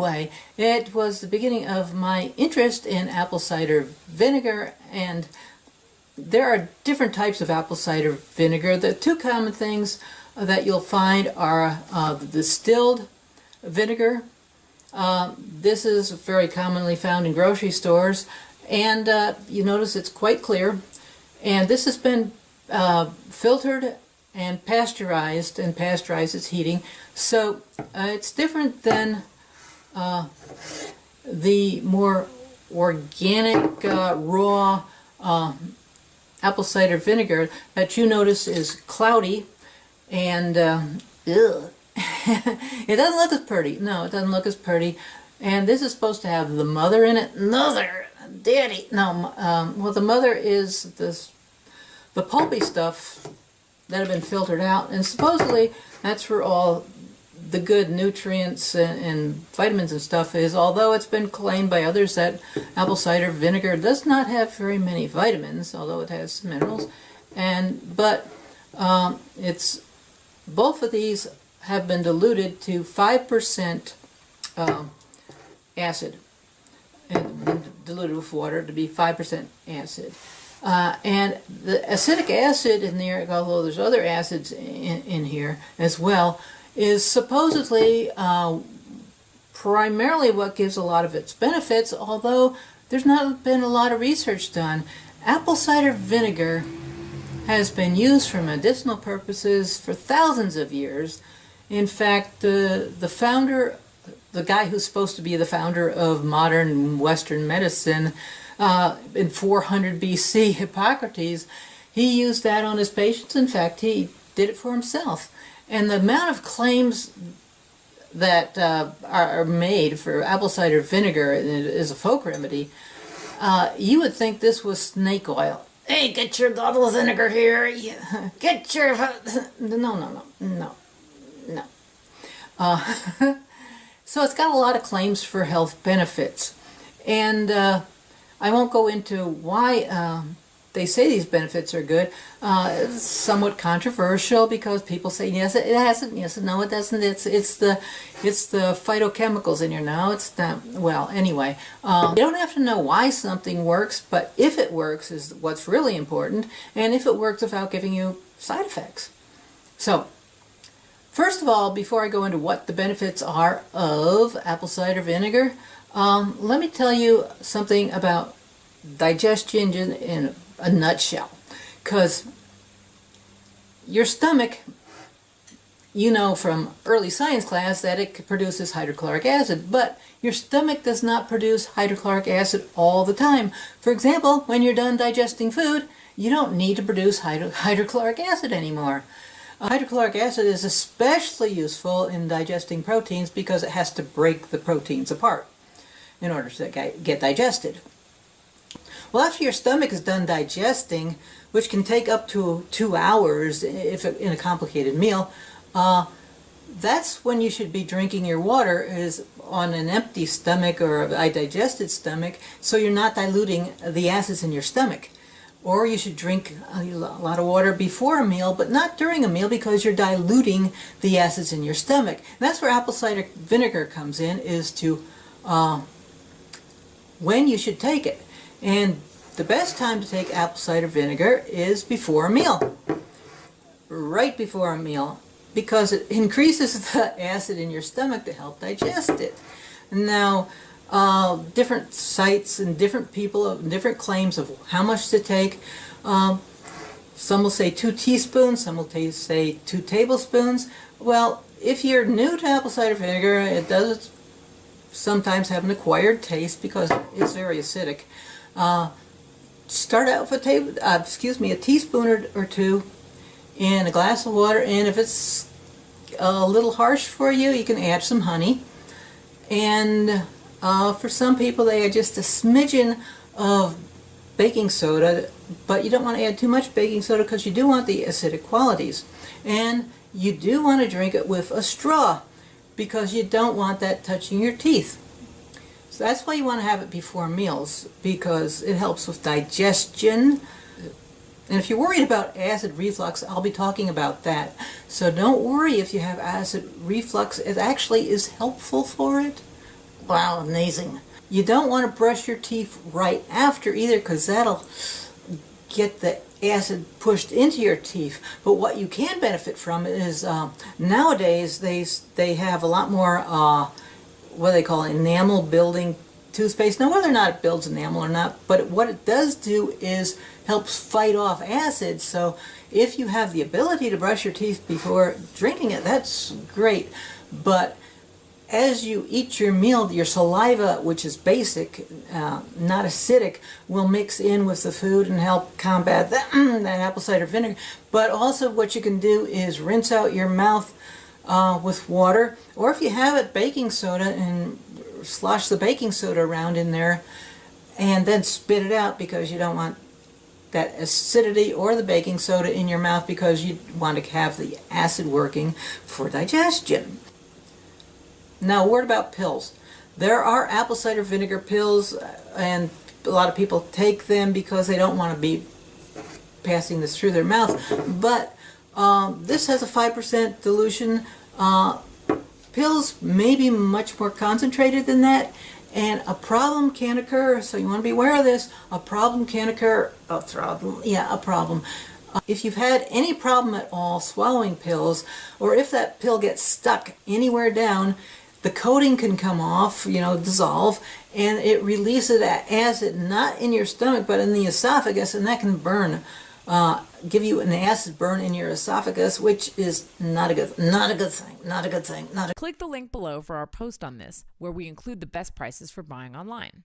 anyway, it was the beginning of my interest in apple cider vinegar, and there are different types of apple cider vinegar. The two common things that you'll find are the distilled vinegar. This is very commonly found in grocery stores, and you notice it's quite clear. And this has been filtered and pasteurized, and pasteurizes heating. So it's different than the more organic, raw apple cider vinegar that you notice is cloudy and ugh. It doesn't look as pretty. No, it doesn't look as pretty. And this is supposed to have the mother in it. Mother, daddy. No, well, the mother is the pulpy stuff that have been filtered out, and supposedly that's where all the good nutrients and vitamins and stuff is, although it's been claimed by others that apple cider vinegar does not have very many vitamins, although it has some minerals. But it's both of these have been diluted to 5% acid, and been diluted with water to be 5% acid. And the acetic acid in there, although there's other acids in here as well, is supposedly primarily what gives a lot of its benefits, although there's not been a lot of research done. Apple cider vinegar has been used for medicinal purposes for thousands of years. In fact, the founder, the guy who's supposed to be the founder of modern Western medicine, in 400 BC, Hippocrates, he used that on his patients. In fact, he did it for himself. And the amount of claims that are made for apple cider vinegar as a folk remedy, you would think this was snake oil. Hey, get your bottle of vinegar here. Get your... No. So it's got a lot of claims for health benefits. And I won't go into why they say these benefits are good. It's somewhat controversial because people say yes, it hasn't. Yes, no, it doesn't. It's the phytochemicals in here. No, it's not. Well, anyway, you don't have to know why something works, but if it works is what's really important, and if it works without giving you side effects. So, first of all, before I go into what the benefits are of apple cider vinegar, let me tell you something about digestion in a nutshell. Because your stomach, you know from early science class that it produces hydrochloric acid, but your stomach does not produce hydrochloric acid all the time. For example, when you're done digesting food, you don't need to produce hydrochloric acid anymore. Hydrochloric acid is especially useful in digesting proteins because it has to break the proteins apart in order to get digested. Well, after your stomach is done digesting, which can take up to 2 hours if in a complicated meal, that's when you should be drinking your water, is on an empty stomach or a digested stomach, so you're not diluting the acids in your stomach. Or you should drink a lot of water before a meal, but not during a meal, because you're diluting the acids in your stomach. And that's where apple cider vinegar comes in, is to when you should take it. And the best time to take apple cider vinegar is before a meal. Right before a meal, because it increases the acid in your stomach to help digest it. Now, different sites and different people have different claims of how much to take. Some will say 2 teaspoons, some will say 2 tablespoons. Well, if you're new to apple cider vinegar, it does sometimes have an acquired taste because it's very acidic. Start out with a teaspoon or 2 in a glass of water, and if it's a little harsh for you, you can add some honey. And for some people, they add just a smidgen of baking soda, but you don't want to add too much baking soda because you do want the acidic qualities. And you do want to drink it with a straw because you don't want that touching your teeth. So that's why you want to have it before meals, because it helps with digestion. And if you're worried about acid reflux, I'll be talking about that. So don't worry if you have acid reflux. It actually is helpful for it. Wow, amazing. You don't want to brush your teeth right after either, because that'll get the acid pushed into your teeth. But what you can benefit from is nowadays they have a lot more what do they call it, enamel building toothpaste. Now whether or not it builds enamel or not, but what it does do is helps fight off acid. So if you have the ability to brush your teeth before drinking it, that's great. But as you eat your meal, your saliva, which is basic, not acidic, will mix in with the food and help combat that, that apple cider vinegar. But also what you can do is rinse out your mouth with water, or if you have it, baking soda, and slosh the baking soda around in there and then spit it out, because you don't want that acidity or the baking soda in your mouth, because you want to have the acid working for digestion. Now, a word about pills. There are apple cider vinegar pills, and a lot of people take them because they don't want to be passing this through their mouth. But this has a 5% dilution. Pills may be much more concentrated than that, and a problem can occur. So you want to be aware of this. A problem can occur. A problem. If you've had any problem at all swallowing pills, or if that pill gets stuck anywhere down, the coating can come off, dissolve, and it releases that acid not in your stomach but in the esophagus, and that can burn, give you an acid burn in your esophagus, which is not a good thing. Click the link below for our post on this, where we include the best prices for buying online.